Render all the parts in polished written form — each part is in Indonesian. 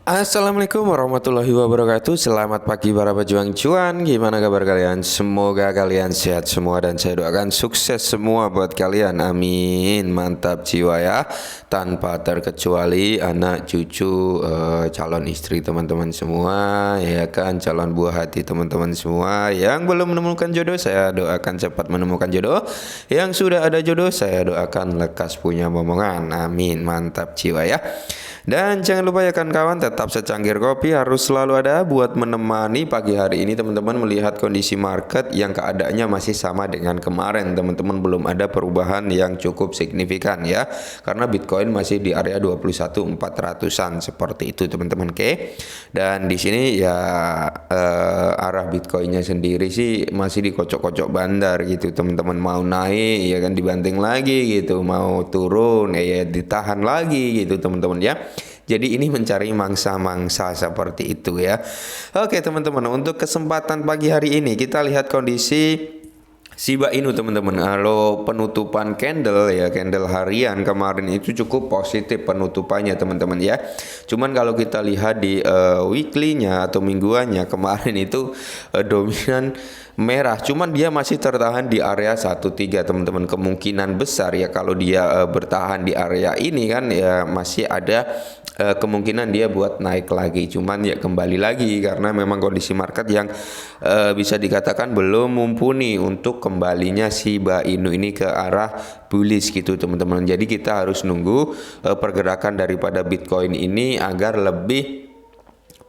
Assalamualaikum warahmatullahi wabarakatuh. Selamat pagi para pejuang cuan. Gimana kabar kalian? Semoga kalian sehat semua dan saya doakan sukses semua buat kalian. Amin. Mantap jiwa ya. Tanpa terkecuali anak cucu calon istri teman-teman semua, ya kan, calon buah hati teman-teman semua. Yang belum menemukan jodoh, saya doakan cepat menemukan jodoh. Yang sudah ada jodoh, saya doakan lekas punya momongan. Amin. Mantap jiwa ya. Dan jangan lupa ya kawan-kawan, tetap secangkir kopi harus selalu ada buat menemani pagi hari ini teman-teman melihat kondisi market yang keadaannya masih sama dengan kemarin. Teman-teman belum ada perubahan yang cukup signifikan ya. Karena Bitcoin masih di area 21.400-an seperti itu teman-teman. Oke. Dan di sini ya arah Bitcoinnya sendiri sih masih dikocok-kocok bandar gitu teman-teman. Mau naik ya kan dibanting lagi gitu, mau turun ya ditahan lagi gitu teman-teman ya. Jadi ini mencari mangsa-mangsa seperti itu ya. Oke teman-teman, untuk kesempatan pagi hari ini kita lihat kondisi Shiba Inu teman-teman. Kalau penutupan candle ya, candle harian kemarin itu cukup positif penutupannya teman-teman ya. Cuman kalau kita lihat di weekly-nya atau mingguannya kemarin itu dominan merah, cuman dia masih tertahan di area 13 teman-teman. Kemungkinan besar ya kalau dia bertahan di area ini kan ya masih ada kemungkinan dia buat naik lagi. Cuman ya kembali lagi karena memang kondisi market yang bisa dikatakan belum mumpuni untuk kembalinya Shiba Inu ini ke arah bullish gitu teman-teman. Jadi kita harus nunggu pergerakan daripada Bitcoin ini agar lebih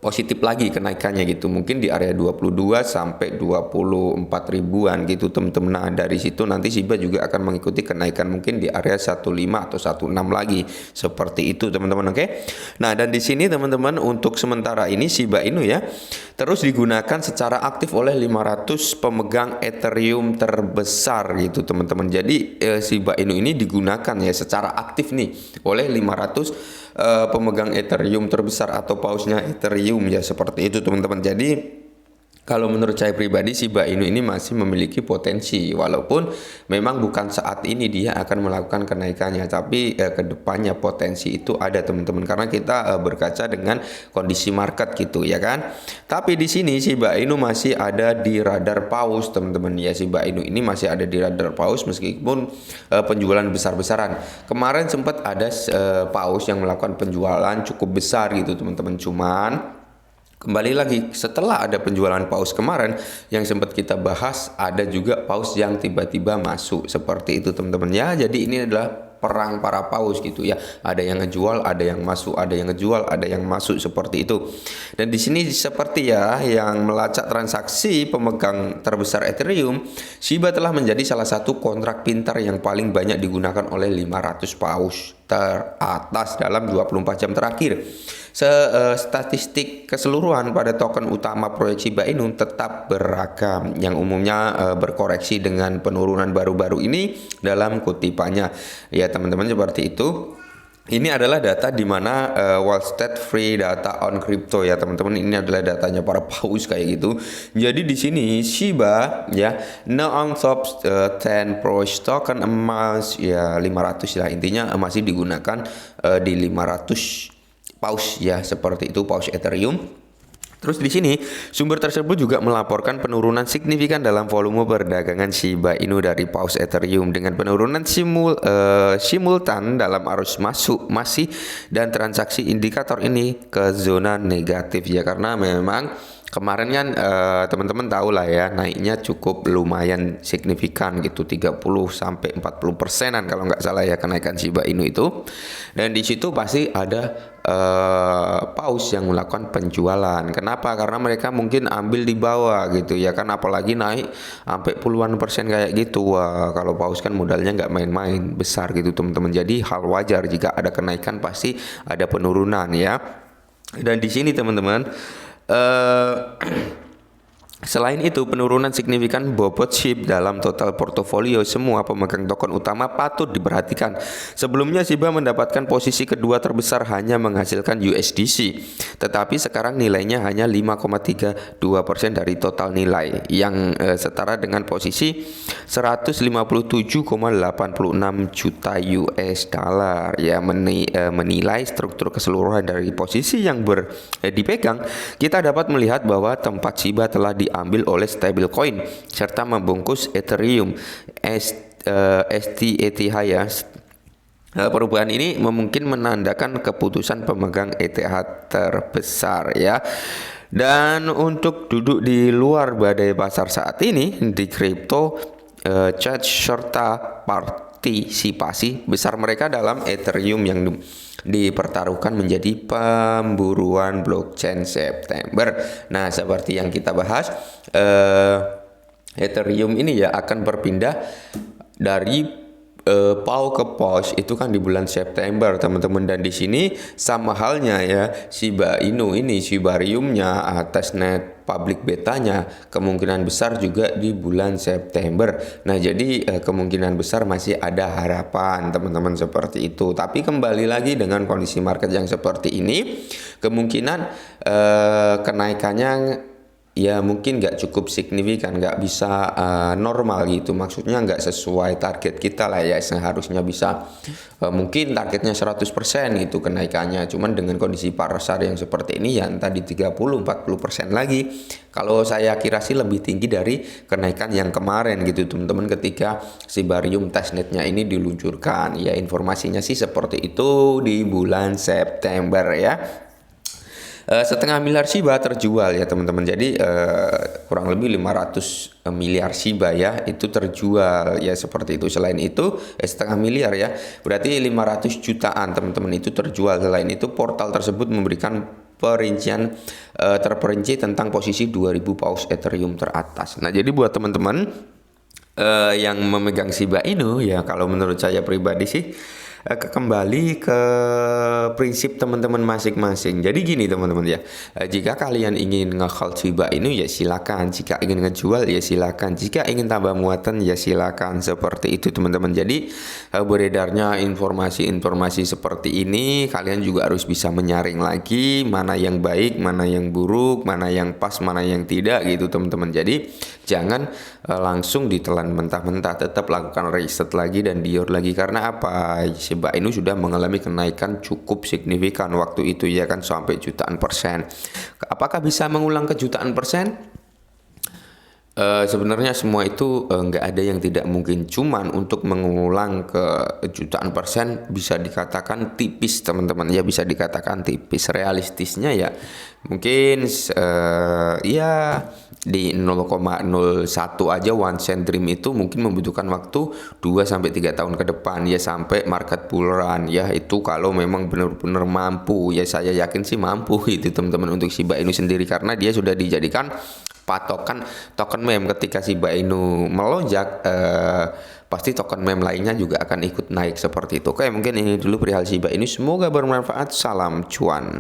positif lagi kenaikannya gitu, mungkin di area 22 sampai 24 ribuan gitu teman-teman. Nah dari situ nanti Shiba juga akan mengikuti kenaikan mungkin di area 15 atau 16 lagi seperti itu teman-teman. Oke. Nah dan di sini teman-teman untuk sementara ini Shiba Inu ya terus digunakan secara aktif oleh 500 pemegang Ethereum terbesar gitu teman-teman. Jadi Shiba Inu ini digunakan ya secara aktif nih oleh 500 pemegang Ethereum terbesar atau pausnya Ethereum ya seperti itu teman-teman. Jadi kalau menurut saya pribadi Shiba Inu ini masih memiliki potensi, walaupun memang bukan saat ini dia akan melakukan kenaikannya, tapi kedepannya potensi itu ada teman-teman karena kita berkaca dengan kondisi market gitu ya kan. Tapi di sini Shiba Inu masih ada di radar paus teman-teman ya. Shiba Inu ini masih ada di radar paus meskipun penjualan besar-besaran. Kemarin sempat ada paus yang melakukan penjualan cukup besar gitu teman-teman. Cuman kembali lagi setelah ada penjualan paus kemarin yang sempat kita bahas, ada juga paus yang tiba-tiba masuk seperti itu teman-teman ya. Jadi ini adalah perang para paus gitu ya. Ada yang ngejual, ada yang masuk, ada yang ngejual, ada yang masuk seperti itu. Dan di sini seperti ya yang melacak transaksi pemegang terbesar Ethereum, Shiba telah menjadi salah satu kontrak pintar yang paling banyak digunakan oleh 500 paus teratas dalam 24 jam terakhir. Statistik keseluruhan pada token utama proyek Shiba Inu tetap beragam, yang umumnya berkoreksi dengan penurunan baru-baru ini dalam kutipannya ya teman-teman seperti itu. Ini adalah data di mana Wall Street Free Data on Crypto ya teman-teman. Ini adalah datanya para paus kayak gitu. Jadi di sini Shiba ya no on top 10 Pro token emas ya 500 lah intinya masih digunakan di 500 paus ya seperti itu, paus Ethereum. Terus di sini sumber tersebut juga melaporkan penurunan signifikan dalam volume perdagangan Shiba Inu dari paus Ethereum dengan penurunan simultan dalam arus masuk masih dan transaksi indikator ini ke zona negatif ya, karena memang kemarin kan teman-teman tahu lah ya naiknya cukup lumayan signifikan gitu 30 sampai 40%-an kalau nggak salah ya kenaikan Shiba Inu itu. Dan di situ pasti ada paus yang melakukan penjualan. Kenapa? Karena mereka mungkin ambil di bawah gitu ya kan, apalagi naik sampai puluhan persen kayak gitu. Wah, kalau paus kan modalnya nggak main-main besar gitu teman-teman. Jadi hal wajar jika ada kenaikan pasti ada penurunan ya. Dan di sini teman-teman Selain itu, penurunan signifikan bobot SHIB dalam total portofolio semua pemegang token utama patut diperhatikan. Sebelumnya SHIBA mendapatkan posisi kedua terbesar hanya menghasilkan USDC, tetapi sekarang nilainya hanya 5,32% dari total nilai yang setara dengan posisi 157,86 juta US dollar. Ya, menilai struktur keseluruhan dari posisi yang dipegang, kita dapat melihat bahwa tempat SHIBA telah diambil oleh stablecoin serta membungkus Ethereum STETH ya. Perubahan ini mungkin menandakan keputusan pemegang ETH terbesar ya. Dan untuk duduk di luar badai pasar saat ini di kripto, charge serta partisipasi besar mereka dalam Ethereum yang dipertaruhkan menjadi pemburuan blockchain September. Nah, seperti yang kita bahas, Ethereum ini ya akan berpindah dari PAU ke POS itu kan di bulan September, teman-teman. Dan di sini sama halnya ya, Shiba Inu ini, Shibariumnya, testnet public betanya kemungkinan besar juga di bulan September. Nah, jadi kemungkinan besar masih ada harapan, teman-teman, seperti itu. Tapi kembali lagi dengan kondisi market yang seperti ini, kemungkinan kenaikannya ya mungkin nggak cukup signifikan, nggak bisa normal gitu, maksudnya nggak sesuai target kita lah ya. Seharusnya bisa mungkin targetnya 100% gitu kenaikannya, cuman dengan kondisi pasar yang seperti ini ya tadi 30-40% lagi. Kalau saya kira sih lebih tinggi dari kenaikan yang kemarin gitu, teman-teman, ketika Shibarium testnetnya ini diluncurkan. Ya, informasinya sih seperti itu di bulan September ya. Setengah miliar Shiba terjual ya, teman-teman. Jadi kurang lebih 500 miliar Shiba ya itu terjual ya, seperti itu. Selain itu setengah miliar ya, berarti 500 jutaan, teman-teman, itu terjual. Selain itu portal tersebut memberikan perincian terperinci tentang posisi 2000 paus Ethereum teratas. Nah, jadi buat teman-teman yang memegang Shiba Inu ya, kalau menurut saya pribadi sih kembali ke prinsip teman-teman masing-masing. Jadi gini, teman-teman ya, jika kalian ingin nge-hold Shiba Inu ya silakan, jika ingin ngejual ya silakan, jika ingin tambah muatan ya silakan, seperti itu, teman-teman. Jadi beredarnya informasi-informasi seperti ini, kalian juga harus bisa menyaring lagi mana yang baik, mana yang buruk, mana yang pas, mana yang tidak gitu, teman-teman. Jadi jangan langsung ditelan mentah-mentah, tetap lakukan riset lagi dan dior lagi. Karena apa? Shiba Inu sudah mengalami kenaikan cukup signifikan waktu itu ya kan, sampai jutaan persen. Apakah bisa mengulang ke jutaan persen? Sebenarnya semua itu nggak ada yang tidak mungkin, cuman untuk mengulang ke jutaan persen bisa dikatakan tipis, teman-teman ya, bisa dikatakan tipis. Realistisnya ya mungkin ya di 0,01 aja, 1 cent dream itu mungkin membutuhkan waktu 2-3 tahun ke depan ya, sampai market bull run ya. Itu kalau memang benar-benar mampu ya, saya yakin sih mampu itu, teman-teman, untuk Shiba Inu sendiri, karena dia sudah dijadikan patokan token meme. Ketika Shiba Inu melonjak, pasti token meme lainnya juga akan ikut naik, seperti itu. Oke, mungkin ini dulu perihal Shiba Inu, semoga bermanfaat. Salam cuan.